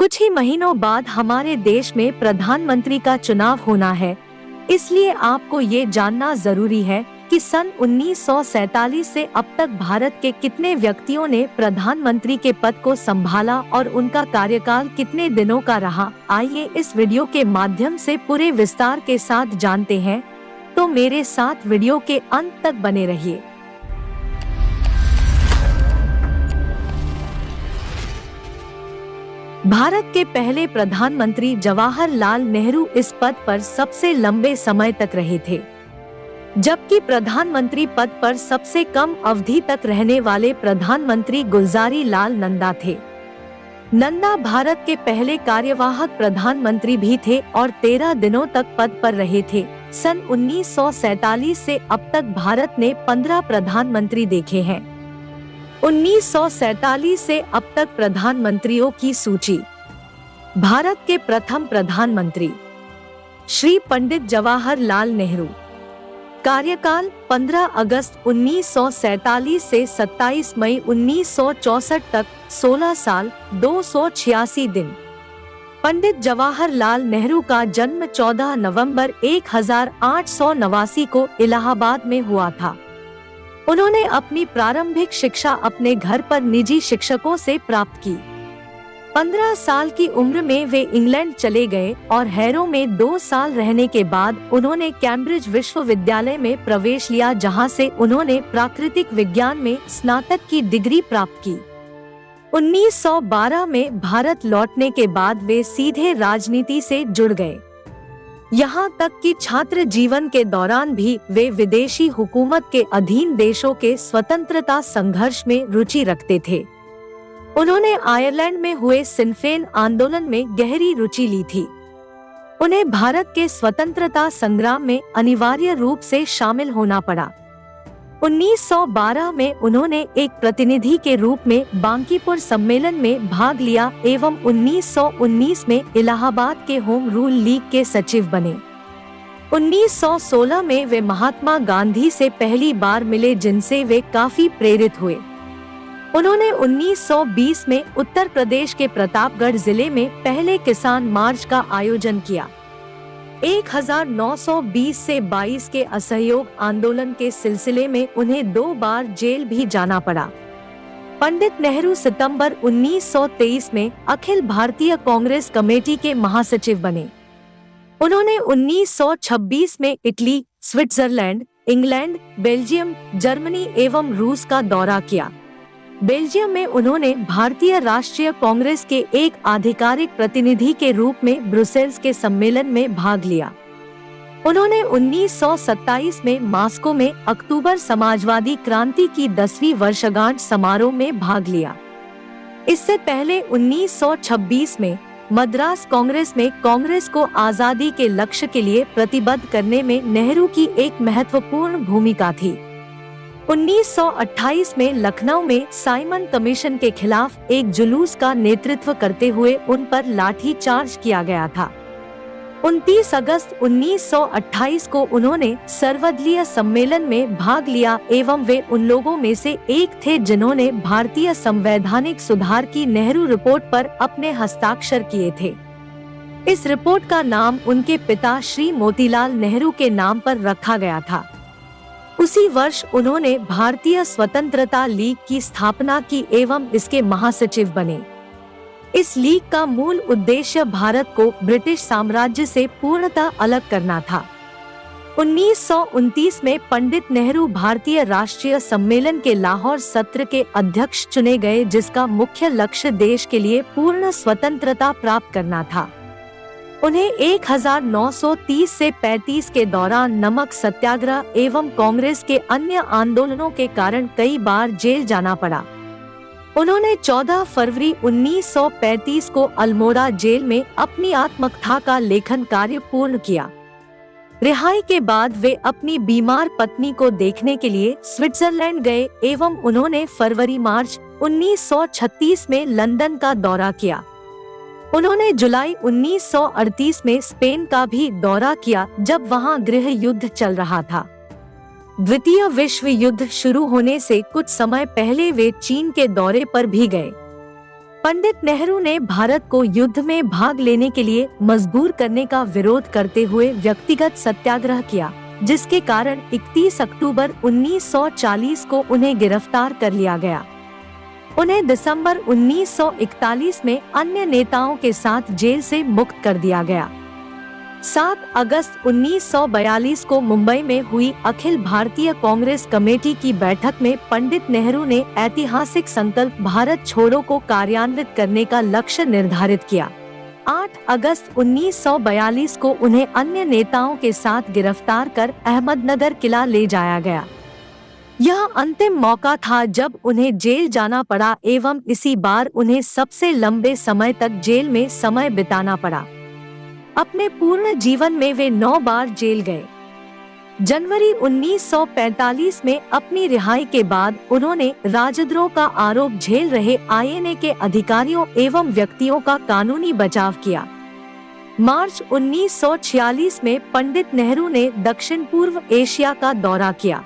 कुछ ही महीनों बाद हमारे देश में प्रधानमंत्री का चुनाव होना है, इसलिए आपको ये जानना जरूरी है कि सन 1947 से अब तक भारत के कितने व्यक्तियों ने प्रधानमंत्री के पद को संभाला और उनका कार्यकाल कितने दिनों का रहा। आइए इस वीडियो के माध्यम से पूरे विस्तार के साथ जानते हैं, तो मेरे साथ वीडियो के अंत तक बने रहिए। भारत के पहले प्रधानमंत्री जवाहरलाल नेहरू इस पद पर सबसे लंबे समय तक रहे थे, जबकि प्रधानमंत्री पद पर सबसे कम अवधि तक रहने वाले प्रधानमंत्री गुलज़ारी लाल नंदा थे। नंदा भारत के पहले कार्यवाहक प्रधानमंत्री भी थे और 13 दिनों तक पद पर रहे थे। सन 1947 से अब तक भारत ने 15 प्रधानमंत्री देखे हैं। 1947 से अब तक प्रधानमंत्रियों की सूची। भारत के प्रथम प्रधानमंत्री श्री पंडित जवाहरलाल नेहरू। कार्यकाल 15 अगस्त 1947 से 27 मई 1964 तक, 16 साल 286 दिन। पंडित जवाहरलाल नेहरू का जन्म 14 नवंबर 1889 को इलाहाबाद में हुआ था। उन्होंने अपनी प्रारंभिक शिक्षा अपने घर पर निजी शिक्षकों से प्राप्त की। 15 साल की उम्र में वे इंग्लैंड चले गए और हैरो में 2 साल रहने के बाद उन्होंने कैम्ब्रिज विश्वविद्यालय में प्रवेश लिया, जहां से उन्होंने प्राकृतिक विज्ञान में स्नातक की डिग्री प्राप्त की। 1912 में भारत लौटने के बाद वे सीधे राजनीति से जुड़ गए। यहाँ तक कि छात्र जीवन के दौरान भी वे विदेशी हुकूमत के अधीन देशों के स्वतंत्रता संघर्ष में रुचि रखते थे। उन्होंने आयरलैंड में हुए सिन्फेन आंदोलन में गहरी रुचि ली थी। उन्हें भारत के स्वतंत्रता संग्राम में अनिवार्य रूप से शामिल होना पड़ा। 1912 में उन्होंने एक प्रतिनिधि के रूप में बांकीपुर सम्मेलन में भाग लिया एवं 1919 में इलाहाबाद के होम रूल लीग के सचिव बने। 1916 में वे महात्मा गांधी से पहली बार मिले, जिनसे वे काफी प्रेरित हुए। उन्होंने 1920 में उत्तर प्रदेश के प्रतापगढ़ जिले में पहले किसान मार्च का आयोजन किया। 1920 से 22 के असहयोग आंदोलन के सिलसिले में उन्हें 2 बार जेल भी जाना पड़ा। पंडित नेहरू सितंबर 1923 में अखिल भारतीय कांग्रेस कमेटी के महासचिव बने। उन्होंने 1926 में Italy, Switzerland, England, Belgium, Germany एवं रूस का दौरा किया। बेल्जियम में उन्होंने भारतीय राष्ट्रीय कांग्रेस के एक आधिकारिक प्रतिनिधि के रूप में ब्रुसेल्स के सम्मेलन में भाग लिया। उन्होंने 1927 में मॉस्को में अक्टूबर समाजवादी क्रांति की 10वीं वर्षगांठ समारोह में भाग लिया। इससे पहले 1926 में मद्रास कांग्रेस में कांग्रेस को आजादी के लक्ष्य के लिए प्रतिबद्ध करने में नेहरू की एक महत्वपूर्ण भूमिका थी। 1928 में लखनऊ में साइमन कमीशन के खिलाफ एक जुलूस का नेतृत्व करते हुए उन पर लाठी चार्ज किया गया था। 29 अगस्त 1928 को उन्होंने सर्वदलीय सम्मेलन में भाग लिया एवं वे उन लोगों में से एक थे जिन्होंने भारतीय संवैधानिक सुधार की नेहरू रिपोर्ट पर अपने हस्ताक्षर किए थे। इस रिपोर्ट का नाम उनके पिता श्री मोतीलाल नेहरू के नाम पर रखा गया था। उसी वर्ष उन्होंने भारतीय स्वतंत्रता लीग की स्थापना की एवं इसके महासचिव बने। इस लीग का मूल उद्देश्य भारत को ब्रिटिश साम्राज्य से पूर्णतः अलग करना था। 1929 में पंडित नेहरू भारतीय राष्ट्रीय सम्मेलन के लाहौर सत्र के अध्यक्ष चुने गए, जिसका मुख्य लक्ष्य देश के लिए पूर्ण स्वतंत्रता प्राप्त करना था। उन्हें 1930 से 35 के दौरान नमक सत्याग्रह एवं कांग्रेस के अन्य आंदोलनों के कारण कई बार जेल जाना पड़ा। उन्होंने 14 फरवरी 1935 को अल्मोड़ा जेल में अपनी आत्मकथा का लेखन कार्य पूर्ण किया। रिहाई के बाद वे अपनी बीमार पत्नी को देखने के लिए स्विट्जरलैंड गए एवं उन्होंने फरवरी-मार्च 1936 में लंदन का दौरा किया। उन्होंने जुलाई 1938 में स्पेन का भी दौरा किया, जब वहां गृह युद्ध चल रहा था। द्वितीय विश्व युद्ध शुरू होने से कुछ समय पहले वे चीन के दौरे पर भी गए। पंडित नेहरू ने भारत को युद्ध में भाग लेने के लिए मजबूर करने का विरोध करते हुए व्यक्तिगत सत्याग्रह किया, जिसके कारण 31 अक्टूबर 1940 को उन्हें गिरफ्तार कर लिया गया। उन्हें दिसंबर 1941 में अन्य नेताओं के साथ जेल से मुक्त कर दिया गया। 7 अगस्त 1942 को मुंबई में हुई अखिल भारतीय कांग्रेस कमेटी की बैठक में पंडित नेहरू ने ऐतिहासिक संकल्प भारत छोड़ो को कार्यान्वित करने का लक्ष्य निर्धारित किया। 8 अगस्त 1942 को उन्हें अन्य नेताओं के साथ गिरफ्तार कर अहमदनगर किला ले जाया गया। यह अंतिम मौका था जब उन्हें जेल जाना पड़ा एवं इसी बार उन्हें सबसे लंबे समय तक जेल में समय बिताना पड़ा। अपने पूर्ण जीवन में वे 9 बार जेल गए। जनवरी 1945 में अपनी रिहाई के बाद उन्होंने राजद्रोह का आरोप झेल रहे आईएनए के अधिकारियों एवं व्यक्तियों का कानूनी बचाव किया। मार्च 1946 में पंडित नेहरू ने दक्षिण पूर्व एशिया का दौरा किया।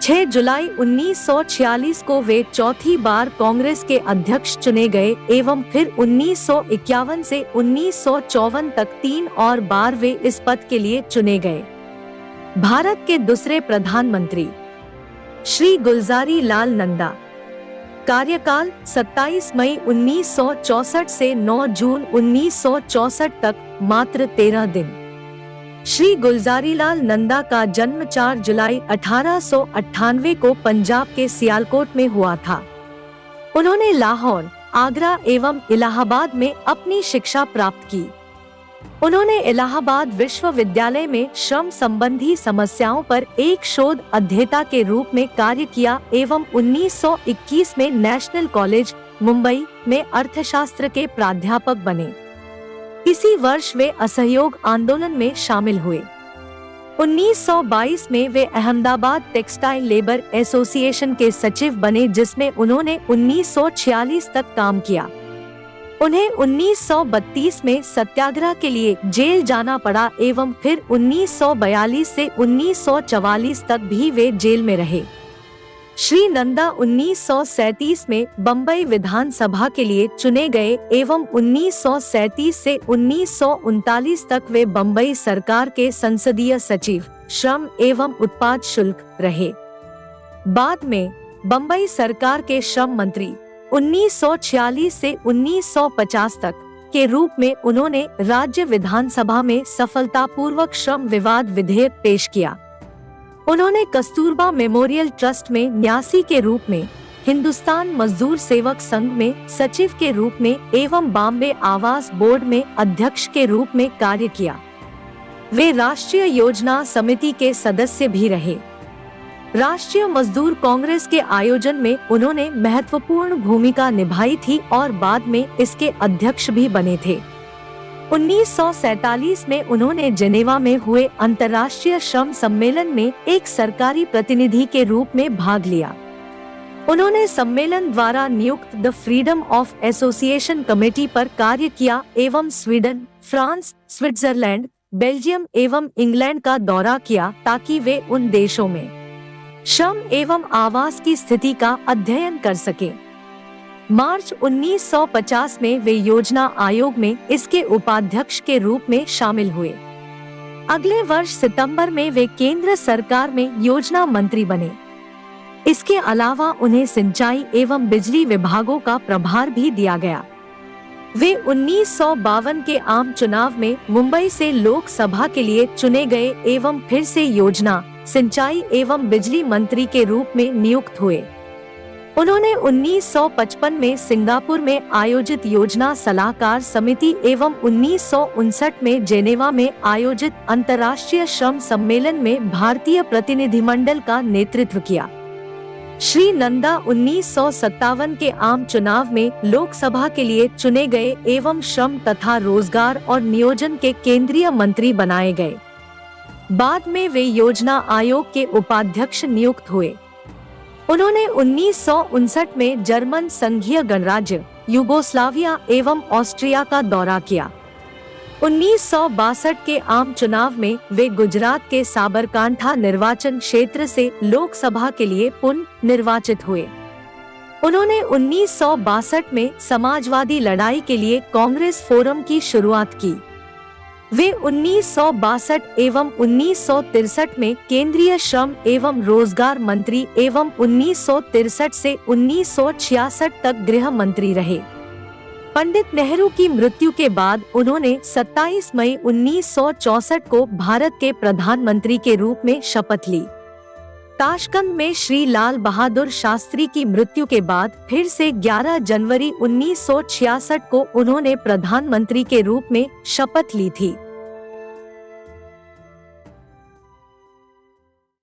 6 जुलाई 1946 को वे चौथी बार कांग्रेस के अध्यक्ष चुने गए एवं फिर 1951 से 1954 तक 3 और बार वे इस पद के लिए चुने गए। भारत के दूसरे प्रधानमंत्री श्री गुलजारी लाल नंदा। कार्यकाल 27 मई 1964 से 9 जून 1964 तक, मात्र 13 दिन। श्री गुलजारीलाल नंदा का जन्म 4 जुलाई 1898 को पंजाब के सियालकोट में हुआ था। उन्होंने लाहौर, आगरा एवं इलाहाबाद में अपनी शिक्षा प्राप्त की। उन्होंने इलाहाबाद विश्वविद्यालय में श्रम संबंधी समस्याओं पर एक शोध अध्येता के रूप में कार्य किया एवं 1921 में नेशनल कॉलेज, मुंबई में अर्थशास्त्र के प्राध्यापक बने। इसी वर्ष वे असहयोग आंदोलन में शामिल हुए। 1922 में वे अहमदाबाद टेक्सटाइल लेबर एसोसिएशन के सचिव बने, जिसमें उन्होंने 1946 तक काम किया। उन्हें 1932 में सत्याग्रह के लिए जेल जाना पड़ा एवं फिर 1942 से 1944 तक भी वे जेल में रहे। श्री नंदा 1937 में बम्बई विधानसभा के लिए चुने गए एवं 1937 से 1939 तक वे बम्बई सरकार के संसदीय सचिव, श्रम एवं उत्पाद शुल्क रहे। बाद में बम्बई सरकार के श्रम मंत्री 1946 से 1950 तक के रूप में उन्होंने राज्य विधानसभा में सफलतापूर्वक श्रम विवाद विधेयक पेश किया। उन्होंने कस्तूरबा मेमोरियल ट्रस्ट में न्यासी के रूप में, हिंदुस्तान मजदूर सेवक संघ में सचिव के रूप में एवं बॉम्बे आवास बोर्ड में अध्यक्ष के रूप में कार्य किया। वे राष्ट्रीय योजना समिति के सदस्य भी रहे। राष्ट्रीय मजदूर कांग्रेस के आयोजन में उन्होंने महत्वपूर्ण भूमिका निभाई थी और बाद में इसके अध्यक्ष भी बने थे। 1947 में उन्होंने जेनेवा में हुए अंतर्राष्ट्रीय श्रम सम्मेलन में एक सरकारी प्रतिनिधि के रूप में भाग लिया। उन्होंने सम्मेलन द्वारा नियुक्त the freedom of association committee पर कार्य किया एवं स्वीडन, फ्रांस, स्विट्जरलैंड, बेल्जियम एवं इंग्लैंड का दौरा किया ताकि वे उन देशों में श्रम एवं आवास की स्थिति का अध्ययन कर सके। मार्च 1950 में वे योजना आयोग में इसके उपाध्यक्ष के रूप में शामिल हुए। अगले वर्ष सितंबर में वे केंद्र सरकार में योजना मंत्री बने। इसके अलावा उन्हें सिंचाई एवं बिजली विभागों का प्रभार भी दिया गया। वे 1952 के आम चुनाव में मुंबई से लोकसभा के लिए चुने गए एवं फिर से योजना, सिंचाई एवं बिजली मंत्री के रूप में नियुक्त हुए। उन्होंने 1955 में सिंगापुर में आयोजित योजना सलाहकार समिति एवं 1959 में जेनेवा में आयोजित अंतर्राष्ट्रीय श्रम सम्मेलन में भारतीय प्रतिनिधिमंडल का नेतृत्व किया। श्री नंदा 1957 के आम चुनाव में लोकसभा के लिए चुने गए एवं श्रम तथा रोजगार और नियोजन के केंद्रीय मंत्री बनाए गए। बाद में वे योजना आयोग के उपाध्यक्ष नियुक्त हुए। उन्होंने 1959 में जर्मन संघीय गणराज्य, युगोस्लाविया एवं ऑस्ट्रिया का दौरा किया। 1962 के आम चुनाव में वे गुजरात के साबरकांठा निर्वाचन क्षेत्र से लोकसभा के लिए पुनः निर्वाचित हुए। उन्होंने 1962 में समाजवादी लड़ाई के लिए कांग्रेस फोरम की शुरुआत की। वे 1962 एवं 1963 में केंद्रीय श्रम एवं रोजगार मंत्री एवं 1963 से 1966 तक गृह मंत्री रहे। पंडित नेहरू की मृत्यु के बाद उन्होंने 27 मई 1964 को भारत के प्रधानमंत्री के रूप में शपथ ली। ताशकंद में श्री लाल बहादुर शास्त्री की मृत्यु के बाद फिर से 11 जनवरी 1966 को उन्होंने प्रधानमंत्री के रूप में शपथ ली थी।